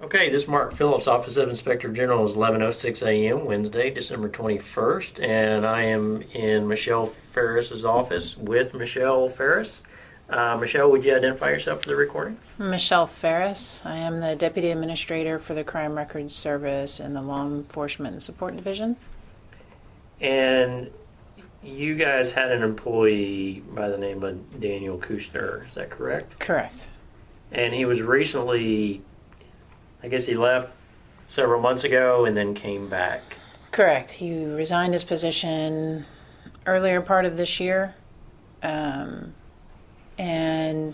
Okay, this is Mark Phillips, Office of Inspector General. Is 11:06 a.m. Wednesday, December 21st, and I am in Michelle Farris's office with Michelle Farris. Michelle, would you identify yourself for the recording? Michelle Farris. I am the Deputy Administrator for the Crime Records Service in the Law Enforcement and Support Division. And you guys had an employee by the name of Daniel Kushner, is that correct? Correct. And he was recently, I guess he left several months ago and then came back. Correct. He resigned his position earlier part of this year and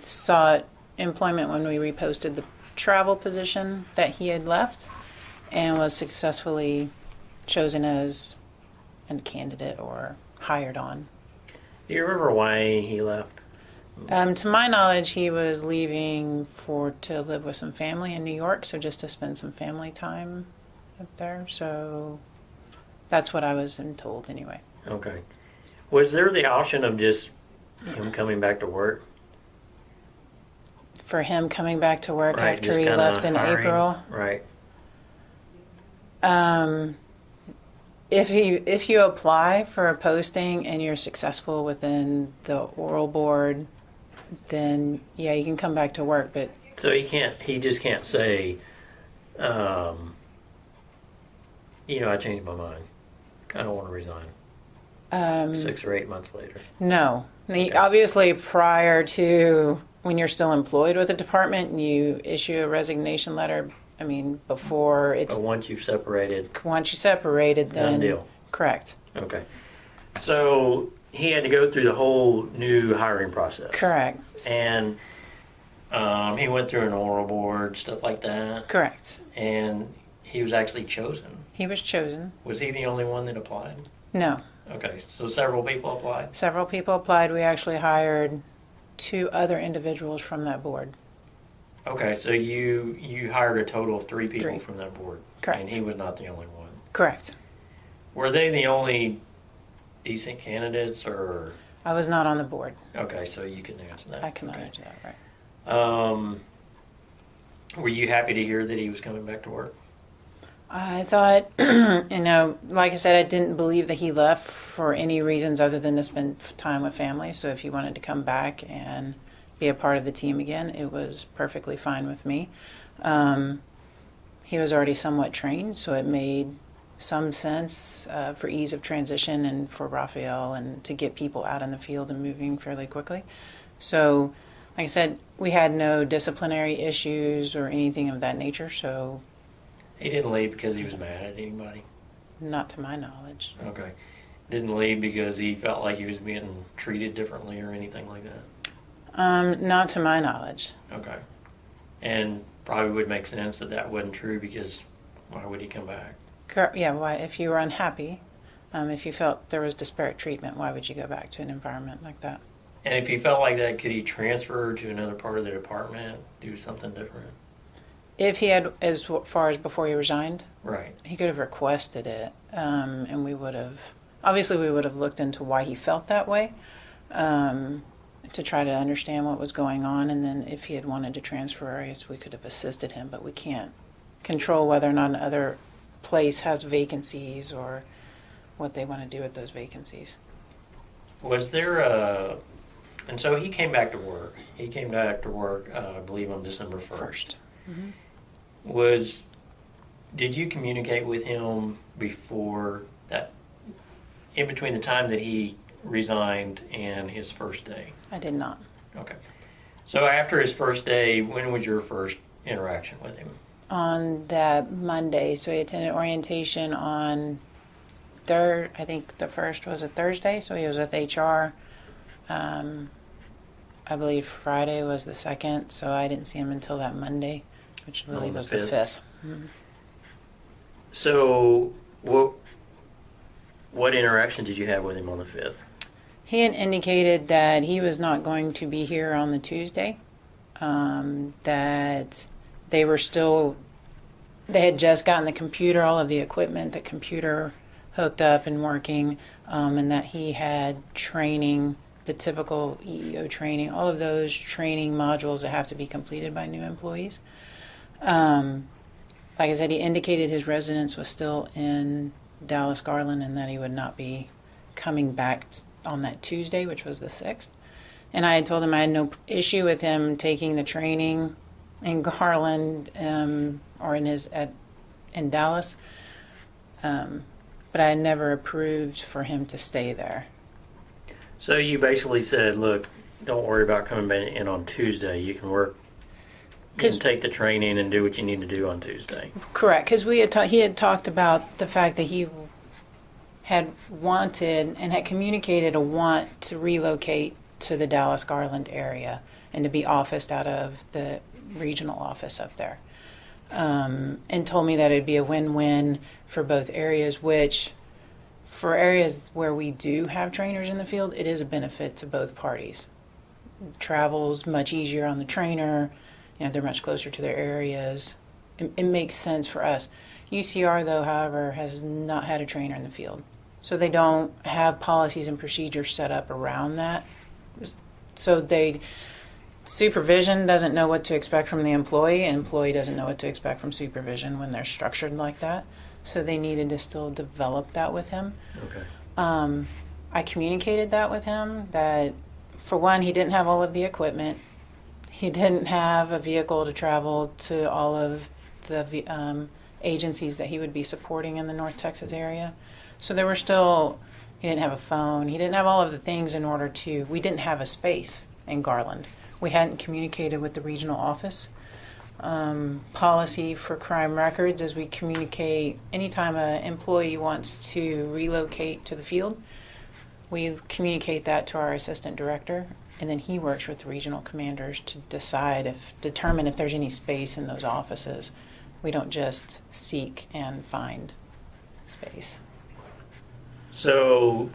sought employment when we reposted the travel position that he had left and was successfully chosen as a candidate or hired on. Do you remember why he left? To my knowledge, he was leaving to live with some family in New York, so just to spend some family time up there. So that's what I was told anyway. Okay. Was there the option of just him coming back to work? For him coming back to work Right, after he left in April? Right. If you apply for a posting and you're successful within the oral board, then yeah, you can come back to work. But So he just can't say, I changed my mind. I don't want to resign. 6 or 8 months later. No. Okay. Obviously, prior to when you're still employed with a department, you issue a resignation letter. I mean, before it's... But once you've separated... Once you separated, then... Done deal. Correct. Okay. So he had to go through the whole new hiring process. Correct. And he went through an oral board, stuff like that. Correct. And he was actually chosen. He was chosen. Was he the only one that applied? No. Okay, so several people applied? Several people applied. We actually hired 2 other individuals from that board. Okay, so you hired a total of 3 people 3. from that board. Correct. And he was not the only one. Correct. Were they the only decent candidates, or? I was not on the board. Okay, so you can answer that. I cannot Okay. answer that, right. Were you happy to hear that he was coming back to work? I thought, like I said, I didn't believe that he left for any reasons other than to spend time with family. So if he wanted to come back and be a part of the team again, it was perfectly fine with me. He was already somewhat trained, so it made some sense for ease of transition and for Raphael and to get people out in the field and moving fairly quickly. So, like I said, we had no disciplinary issues or anything of that nature, so... He didn't leave because he was mad at anybody? Not to my knowledge. Okay. Didn't leave because he felt like he was being treated differently or anything like that? Not to my knowledge. Okay. And probably would make sense that wasn't true, because why would he come back? Yeah, why? If you were unhappy, if you felt there was disparate treatment, why would you go back to an environment like that? And if he felt like that, could he transfer to another part of the department, do something different? If he had, as far as before he resigned, Right. he could have requested it, and we would have looked into why he felt that way, to try to understand what was going on, and then if he had wanted to transfer, I guess we could have assisted him, but we can't control whether or not another place has vacancies or what they want to do with those vacancies. Was there and so he came back to work. He came back to work, I believe, on December 1st. Mm-hmm. Did you communicate with him before that, in between the time that he resigned and his first day? I did not. Okay. So after his first day, when was your first interaction with him? On that Monday, so he attended orientation on I think the first was a Thursday, so he was with HR. I believe Friday was the 2nd, so I didn't see him until that Monday, which I believe was the 5th. Mm-hmm. So what interaction did you have with him on the 5th? He had indicated that he was not going to be here on the Tuesday, that they had just gotten the computer, all of the equipment, the computer hooked up and working, and that he had training, the typical EEO training, all of those training modules that have to be completed by new employees. like I said, he indicated his residence was still in Dallas Garland and that he would not be coming back on that Tuesday, which was the 6th. And I had told him I had no issue with him taking the training in Garland or in Dallas, but I had never approved for him to stay there. So you basically said, look, don't worry about coming back in on Tuesday. You can work, you can take the training and do what you need to do on Tuesday. Correct, because he had talked about the fact that he had wanted and had communicated a want to relocate to the Dallas Garland area and to be officed out of the regional office up there, and told me that it would be a win-win for both areas, which for areas where we do have trainers in the field, it is a benefit to both parties. Travel's much easier on the trainer, they're much closer to their areas. It makes sense for us. UCR, though, however, has not had a trainer in the field, so they don't have policies and procedures set up around that. So supervision doesn't know what to expect from the employee, and employee doesn't know what to expect from supervision when they're structured like that. So they needed to still develop that with him. Okay. I communicated that with him, that for one, he didn't have all of the equipment. He didn't have a vehicle to travel to all of the agencies that he would be supporting in the North Texas area. So there were still, he didn't have a phone. He didn't have all of the things in order to, we didn't have a space in Garland. We hadn't communicated with the regional office. Policy for crime records is we communicate anytime an employee wants to relocate to the field, we communicate that to our assistant director, and then he works with the regional commanders to determine if there's any space in those offices. We don't just seek and find space. So,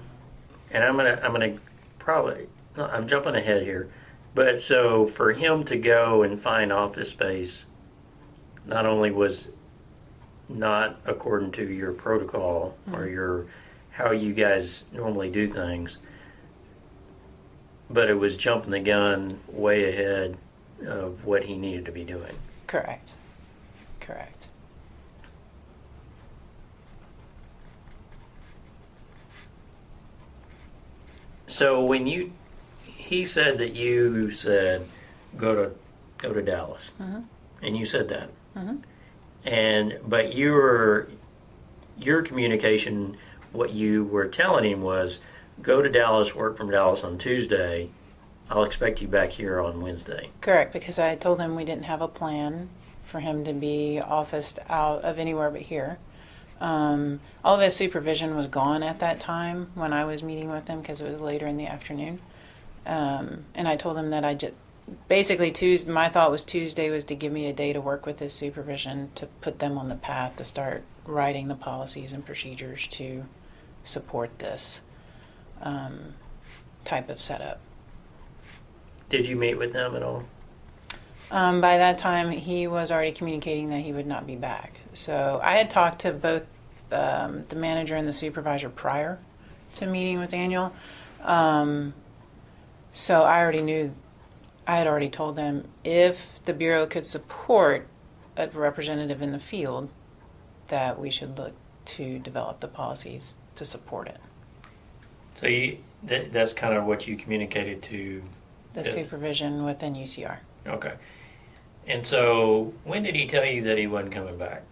and I'm jumping ahead here, but so for him to go and find office space, not only was not according to your protocol or how you guys normally do things, but it was jumping the gun way ahead of what he needed to be doing. Correct. So he said that you said go to Dallas, and you said that, but your communication, what you were telling him was, go to Dallas, work from Dallas on Tuesday. I'll expect you back here on Wednesday. Correct, because I told him we didn't have a plan for him to be officed out of anywhere but here. All of his supervision was gone at that time when I was meeting with him because it was later in the afternoon. And I told him that basically Tuesday, my thought was Tuesday was to give me a day to work with his supervision to put them on the path to start writing the policies and procedures to support this type of setup. Did you meet with them at all? By that time, he was already communicating that he would not be back. So I had talked to both the manager and the supervisor prior to meeting with Daniel. So I already knew, I had already told them if the Bureau could support a representative in the field, that we should look to develop the policies to support it. So that's kind of what you communicated to the supervision within UCR. Okay. And so when did he tell you that he wasn't coming back?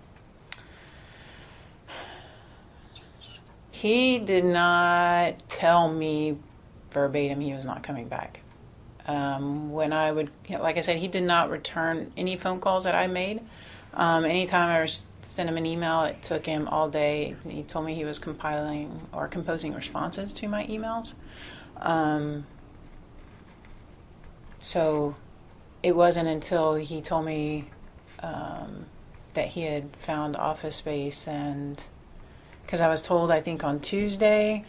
He did not tell me verbatim he was not coming back. When I would, like I said, he did not return any phone calls that I made. Anytime I sent him an email, it took him all day. He told me he was compiling or composing responses to my emails. So it wasn't until he told me that he had found office space, and because I was told, I think on Tuesday,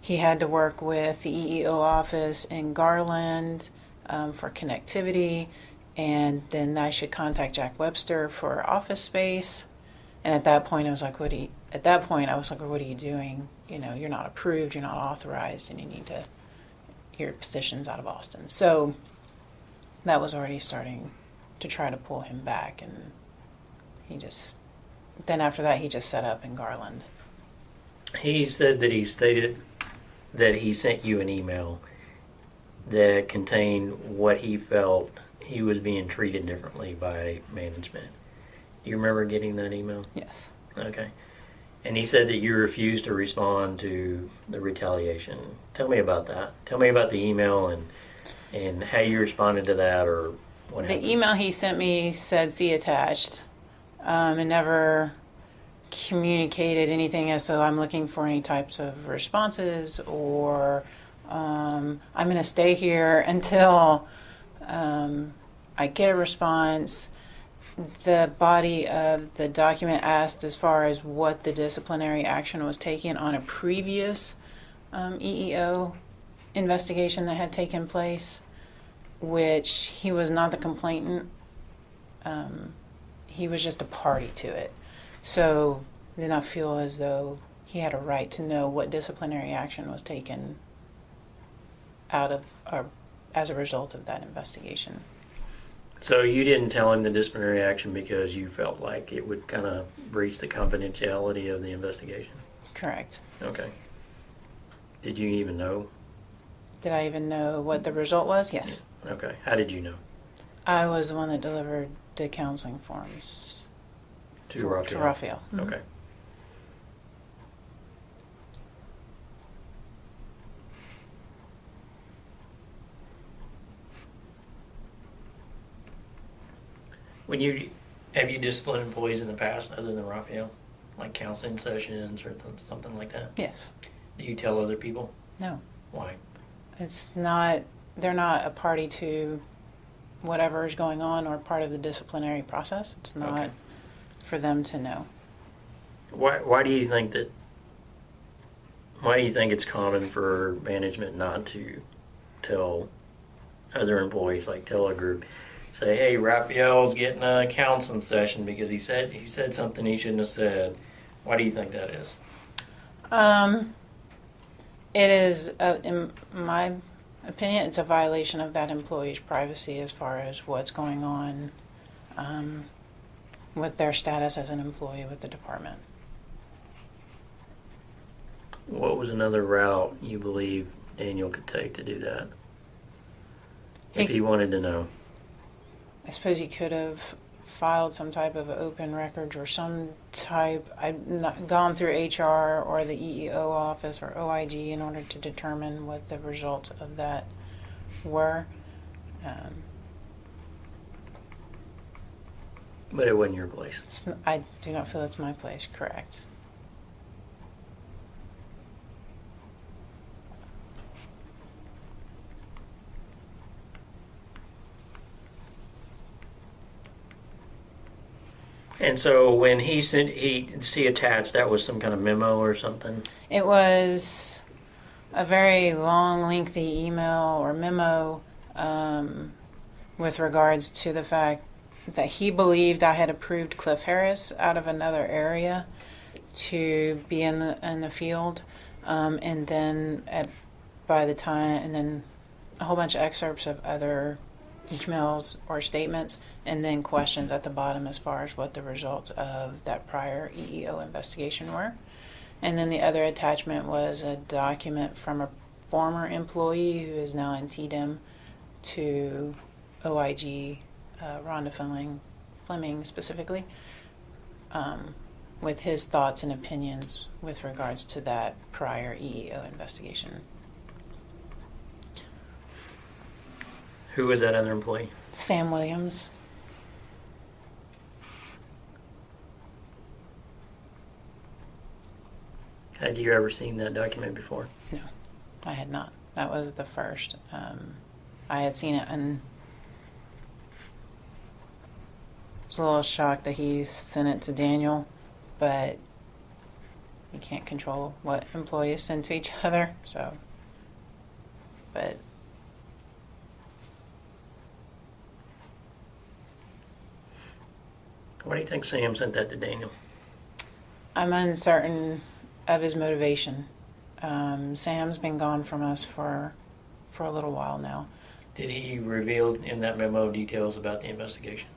he had to work with the EEO office in Garland for connectivity, and then I should contact Jack Webster for office space. And at that point, I was like, what are you doing? You're not approved, you're not authorized, and your position's out of Austin. So that was already starting to try to pull him back, and then after that, he just set up in Garland. He said that he stated that he sent you an email that contained what he felt he was being treated differently by management. Do you remember getting that email? Yes. Okay. And he said that you refused to respond to the retaliation. Tell me about that. Tell me about the email and how you responded to that, or what happened. The email he sent me said "see attached," and never communicated anything as so I'm looking for any types of responses, or I'm going to stay here until I get a response. The body of the document asked as far as what the disciplinary action was taken on a previous EEO investigation that had taken place, which he was not the complainant. He was just a party to it. So did not feel as though he had a right to know what disciplinary action was taken out of or as a result of that investigation. So you didn't tell him the disciplinary action because you felt like it would kind of breach the confidentiality of the investigation? Correct. Okay. Did you even know? Did I even know what the result was? Yes. Okay. How did you know? I was the one that delivered the counseling forms To Raphael? to Raphael. Mm-hmm. Okay. Have you disciplined employees in the past other than Raphael? Like counseling sessions or something like that? Yes. Do you tell other people? No. Why? They're not a party to whatever is going on or part of the disciplinary process. It's not Okay. for them to know. Why do you think it's common for management not to tell other employees, like tell a group, say, hey, Raphael's getting a counseling session because he said something he shouldn't have said? Why do you think that is? It is, in my opinion, it's a violation of that employee's privacy as far as what's going on with their status as an employee with the department. What was another route you believe Daniel could take to do that? If he wanted to know. I suppose he could have filed some type of open records or some type. I've not gone through HR or the EEO office or OIG in order to determine what the results of that were. But it wasn't your place. I do not feel it's my place, correct. And so when he see attached, that was some kind of memo or something? It was a very long, lengthy email or memo with regards to the fact that he believed I had approved Cliff Harris out of another area to be in the field, and then and then a whole bunch of excerpts of other emails or statements, and then questions at the bottom as far as what the results of that prior EEO investigation were. And then the other attachment was a document from a former employee who is now in TDEM to OIG, Rhonda Fleming specifically, with his thoughts and opinions with regards to that prior EEO investigation. Who was that other employee? Sam Williams. Had you ever seen that document before? No, I had not. That was the first. I had seen it and was a little shocked that he sent it to Daniel, but you can't control what employees send to each other, so. But Why do you think Sam sent that to Daniel? I'm uncertain of his motivation. Sam's been gone from us for a little while now. Did he reveal in that memo details about the investigation?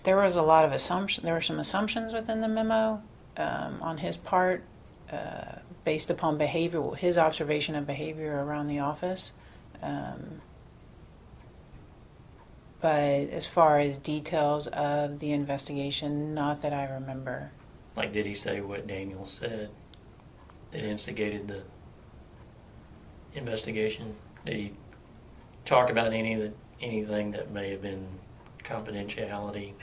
there was a lot of assumption. There were some assumptions within the memo on his part, based upon behavior, his observation of behavior around the office. But as far as details of the investigation, not that I remember. Like, did he say what Daniel said that instigated the investigation? Did he talk about anything that may have been confidentiality?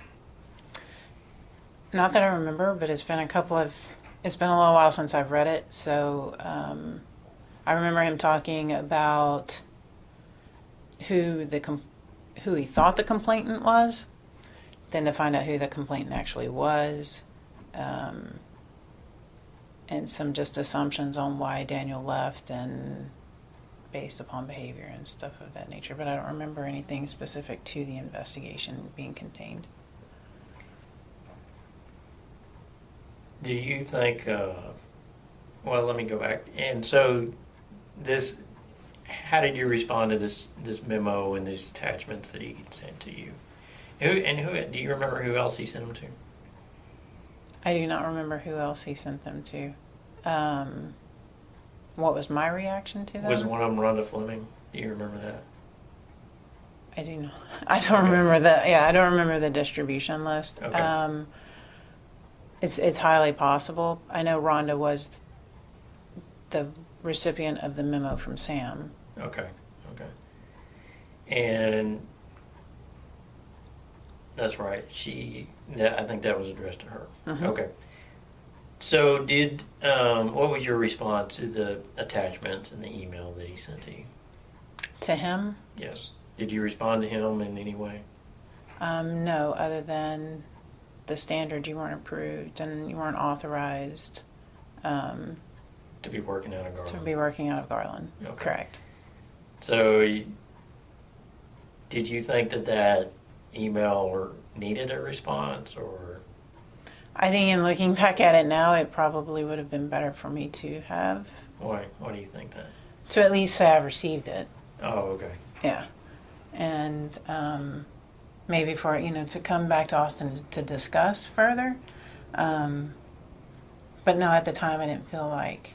Not that I remember, but it's been a little while since I've read it. So I remember him talking about who he thought the complainant was, then to find out who the complainant actually was, and some just assumptions on why Daniel left and based upon behavior and stuff of that nature. But I don't remember anything specific to the investigation being contained. Do you think, well, let me go back. And so how did you respond to this memo and these attachments that he sent to you? Do you remember who else he sent them to? I do not remember who else he sent them to. What was my reaction to them? Was one of them Rhonda Fleming? Do you remember that? I do not. I don't remember that. Yeah, I don't remember the distribution list. Okay. It's highly possible. I know Rhonda was the recipient of the memo from Sam. Okay. And that's right. I think that was addressed to her. Mm-hmm. Okay. So what was your response to the attachments in the email that he sent to you? To him? Yes. Did you respond to him in any way? No, other than the standard, you weren't approved and you weren't authorized To be working out of Garland. to be working out of Garland. Okay. Correct. So, did you think that email needed a response, or? I think in looking back at it now, it probably would have been better for me to have. Why? Why do you think that? To at least say I've received it. Oh, okay. Yeah. And maybe for, to come back to Austin to discuss further. But no, at the time I didn't feel like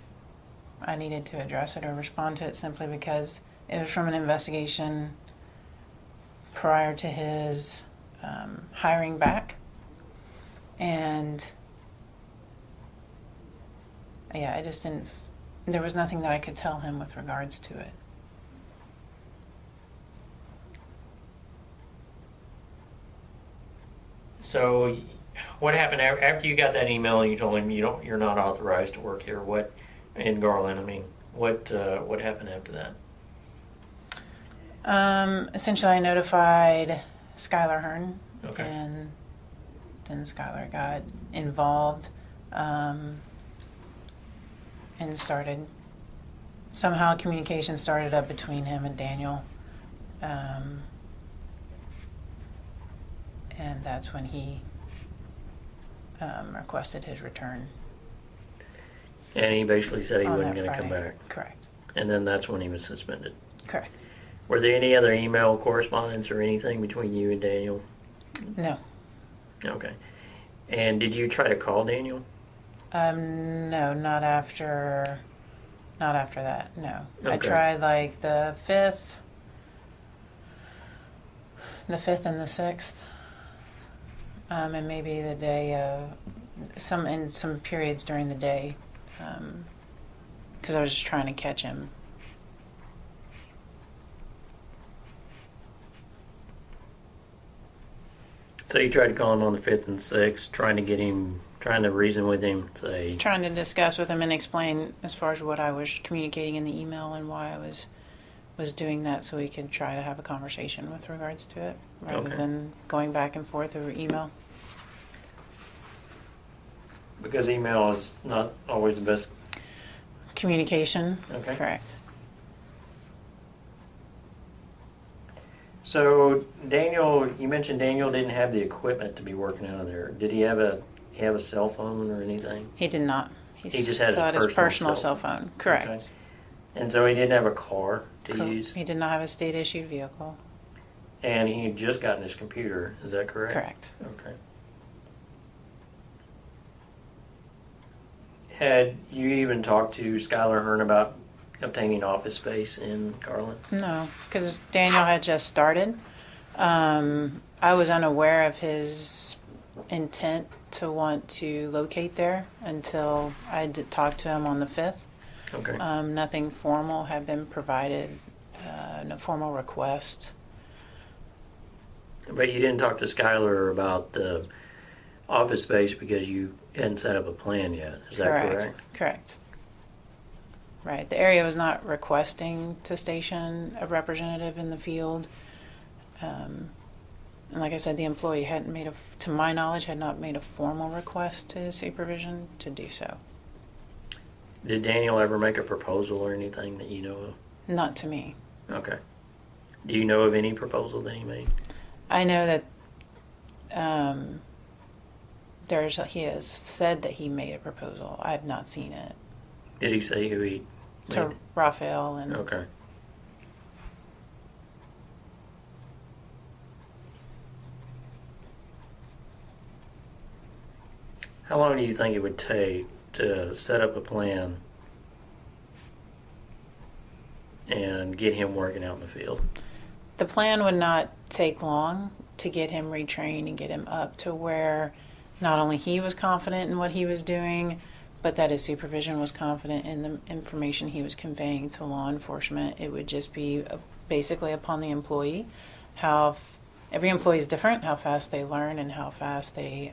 I needed to address it or respond to it, simply because it was from an investigation prior to his hiring back. And yeah, I just didn't, there was nothing that I could tell him with regards to it. So, what happened after you got that email and you told him you're not authorized to work here? What in Garland? I mean, what happened after that? Essentially, I notified Skylar Hearn, Okay. and then Skylar got involved, and somehow communication started up between him and Daniel, and that's when he requested his return. And he basically said he on wasn't that going to come Friday. back. Correct. And then that's when he was suspended. Correct. Were there any other email correspondence or anything between you and Daniel? No. Okay. And did you try to call Daniel? No, not after that, no. Okay. I tried like the 5th and the 6th, and maybe the day of, some periods during the day, because I was just trying to catch him. So you tried to call him on the 5th and 6th, trying to reason with him, say... Trying to discuss with him and explain as far as what I was communicating in the email and why I was doing that, so we could try to have a conversation with regards to it, rather Okay. than going back and forth over email. Because email is not always the best. Communication. Okay. Correct. So Daniel, you mentioned Daniel didn't have the equipment to be working out of there. Did he have a cell phone or anything? He did not. He just had still his his personal cell phone. Correct. Okay. And so he didn't have a car to use? He did not have a state-issued vehicle. And he had just gotten his computer, is that correct? Correct. Okay. Had you even talked to Skylar Hearn about obtaining office space in Garland? No, because Daniel had just started. I was unaware of his intent to want to locate there until I did talk to him on the 5th. Okay. Nothing formal had been provided, no formal request. But you didn't talk to Skylar about the office space because you hadn't set up a plan yet. Is that correct? Correct. Right. The area was not requesting to station a representative in the field. And like I said, the employee hadn't made to my knowledge, had not made a formal request to his supervision to do so. Did Daniel ever make a proposal or anything that you know of? Not to me. Okay. Do you know of any proposal that he made? I know that he has said that he made a proposal. I have not seen it. Did he say who he To made? Raphael and Okay. How long do you think it would take to set up a plan and get him working out in the field? the plan would not take long to get him retrained and get him up to where not only he was confident in what he was doing, but that his supervision was confident in the information he was conveying to law enforcement. It would just be basically upon the employee. Every employee is different, how fast they learn and how fast they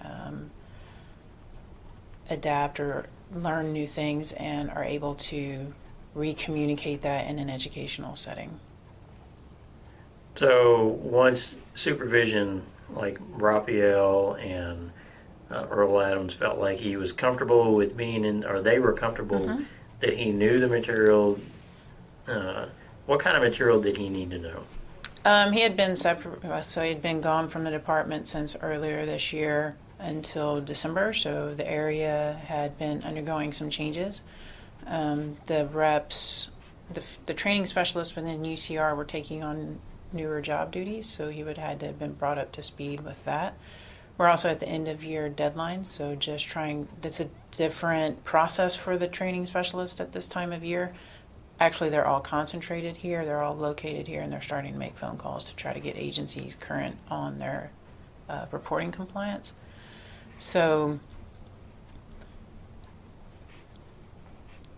adapt or learn new things and are able to re-communicate that in an educational setting. So once supervision, like Raphael and Earl Adams felt like he was comfortable with being in, or they were comfortable that he knew the material, what kind of material did he need to know? He had been separate, so he had been gone from the department since earlier this year until December, so the area had been undergoing some changes. The reps, the training specialists within UCR were taking on newer job duties, so he would had to have been brought up to speed with that. We're also at the end of year deadline, so just trying, it's a different process for the training specialist at this time of year. Actually, they're all concentrated here, they're all located here, and they're starting to make phone calls to try to get agencies current on their reporting compliance. So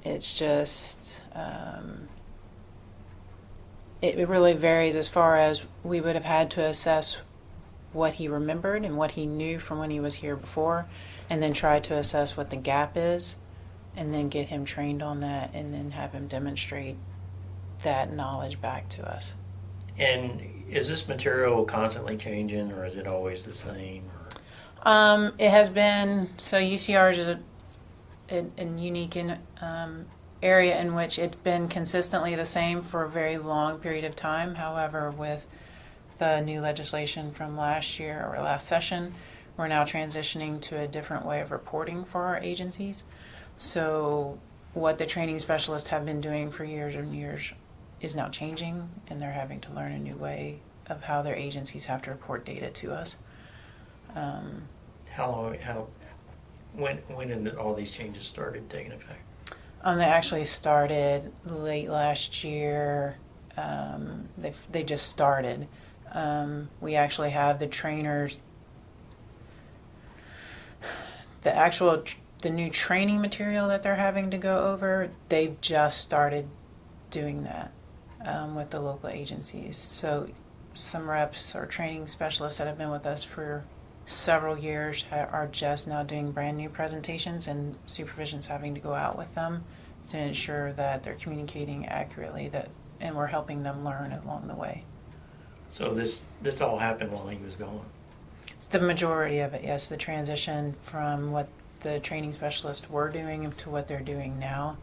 it's just, it really varies as far as we would have had to assess what he remembered and what he knew from when he was here before, and then try to assess what the gap is, and then get him trained on that, and then have him demonstrate that knowledge back to us. And is this material constantly changing, or is it always the same? It has been, so UCR is a unique area in which it's been consistently the same for a very long period of time. However, with the new legislation from last year or last session, we're now transitioning to a different way of reporting for our agencies. So what the training specialists have been doing for years and years is now changing, and they're having to learn a new way of how their agencies have to report data to us. When did all these changes started taking effect? They actually started late last year. They just started. We actually have the trainers. The new training material that they're having to go over, they've just started doing that with the local agencies. So some reps or training specialists that have been with us for several years are just now doing brand new presentations, and supervision's having to go out with them to ensure that they're communicating accurately, and we're helping them learn along the way. So this all happened while he was gone? The majority of it, yes. The transition from what the training specialists were doing to what they're doing now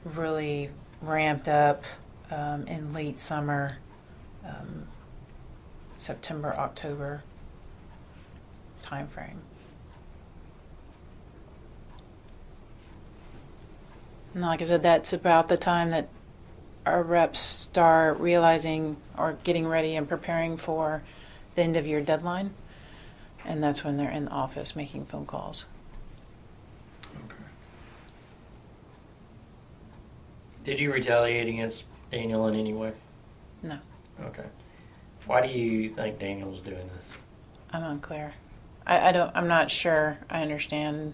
really ramped up in late summer, September, October timeframe. And like I said, that's about the time that our reps start realizing or getting ready and preparing for the end of year deadline, and that's when they're in the office making phone calls. Okay. Did you retaliate against Daniel in any way? No. Okay. Why do you think Daniel's doing this? I'm unclear. I'm not sure I understand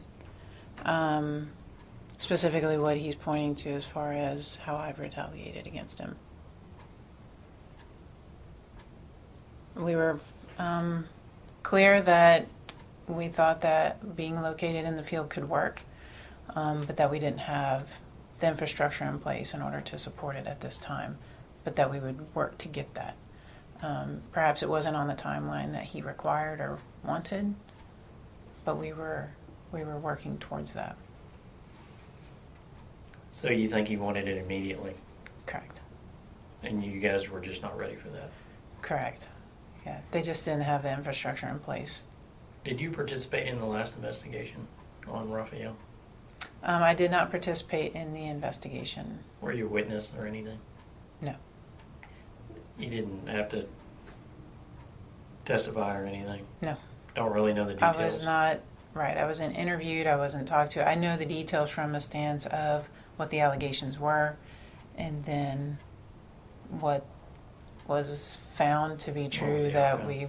specifically what he's pointing to as far as how I've retaliated against him. We were clear that we thought that being located in the field could work, but that we didn't have the infrastructure in place in order to support it at this time, but that we would work to get that. Perhaps it wasn't on the timeline that he required or wanted, but we were working towards that. So you think he wanted it immediately? Correct. And you guys were just not ready for that? Correct. Yeah, they just didn't have the infrastructure in place. Did you participate in the last investigation on Raphael? I did not participate in the investigation. Were you a witness or anything? No. You didn't have to testify or anything? No. Don't really know the details? I was not, right, I wasn't interviewed, I wasn't talked to. I know the details from a stance of what the allegations were, and then what was found to be true that we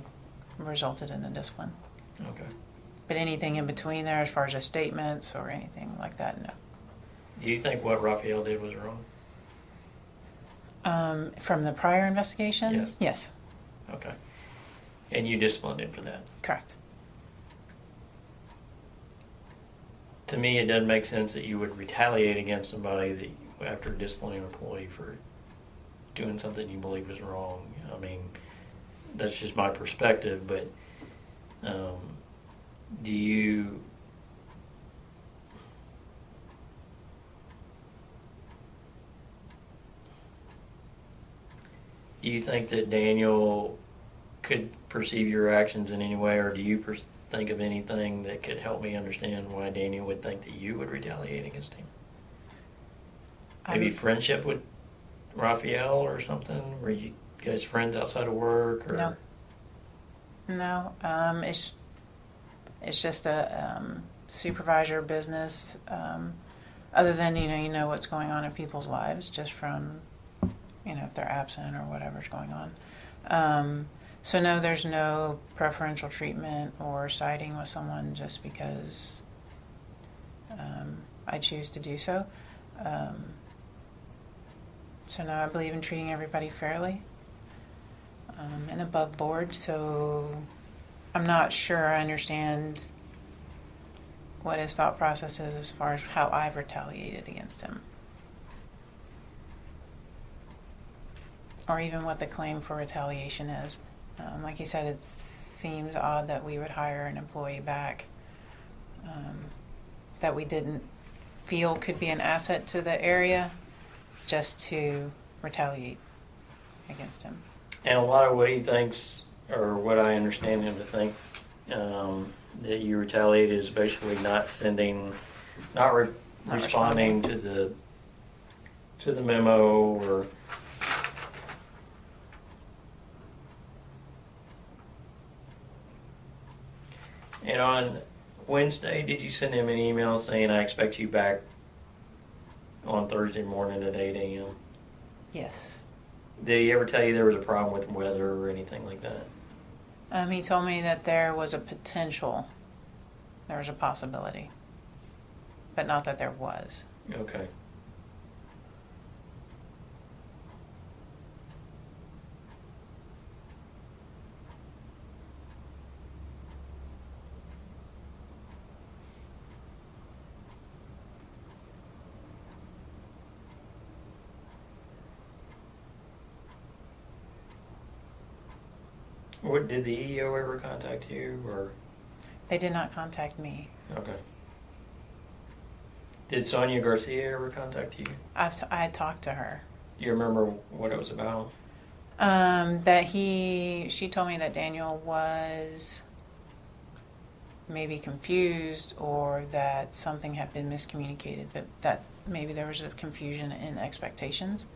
resulted in a discipline. Okay. But anything in between there as far as just statements or anything like that, no. Do you think what Raphael did was wrong? From the prior investigation? Yes. Yes. Okay. And you disciplined him for that? Correct. To me, it doesn't make sense that you would retaliate against somebody that after disciplining an employee for doing something you believe is wrong. I mean, that's just my perspective, but do you think that Daniel could perceive your actions in any way, or do you think of anything that could help me understand why Daniel would think that you would retaliate against him? Maybe friendship with Raphael or something? Were you guys friends outside of work? Or? No. It's just a supervisor business. Other than you know what's going on in people's lives, just from if they're absent or whatever's going on. So no, there's no preferential treatment or siding with someone just because I choose to do so. So no, I believe in treating everybody fairly and above board. So I'm not sure I understand what his thought process is as far as how I've retaliated against him. Or even what the claim for retaliation is. Like you said, it seems odd that we would hire an employee back that we didn't feel could be an asset to the area just to retaliate against him. And a lot of what he thinks, or what I understand him to think, that you retaliated is basically not responding to the memo, or and on Wednesday, did you send him an email saying, I expect you back on Thursday morning at 8 a.m.? Yes. Did he ever tell you there was a problem with weather or anything like that? He told me that there was a potential, there was a possibility, but not that there was. Okay. What, did the EO ever contact you, or? They did not contact me. Okay. Did Sonia Garcia ever contact you? I talked to her. Do you remember what it was about? She told me that Daniel was maybe confused, or that something had been miscommunicated, but that maybe there was a confusion in expectations.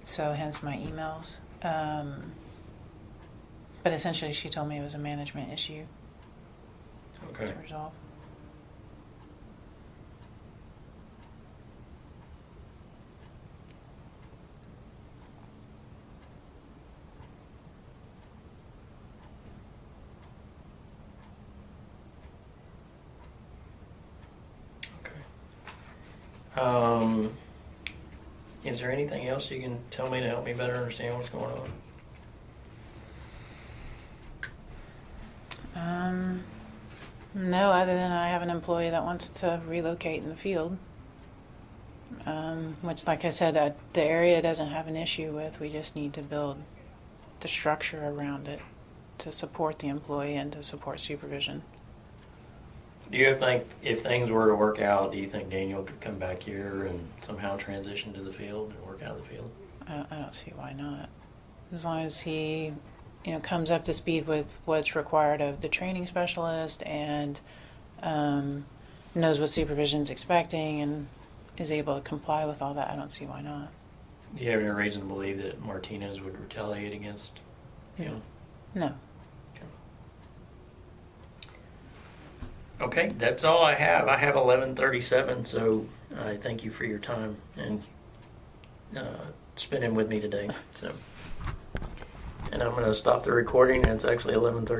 So hence my emails. But essentially she told me it was a management issue to resolve. Is there anything else you can tell me to help me better understand what's going on? No, other than I have an employee that wants to relocate in the field, which, like I said, the area doesn't have an issue with. We just need to build the structure around it to support the employee and to support supervision. Do you think if things were to work out, do you think Daniel could come back here and somehow transition to the field and work out of the field? I don't see why not. As long as he, comes up to speed with what's required of the training specialist and knows what supervision's expecting and is able to comply with all that, I don't see why not. Do you have any reason to believe that Martinez would retaliate against him? No. Okay, that's all I have. I have 11:37, so I thank you for your time and spending with me today. So, and I'm going to stop the recording, and it's actually 11:30.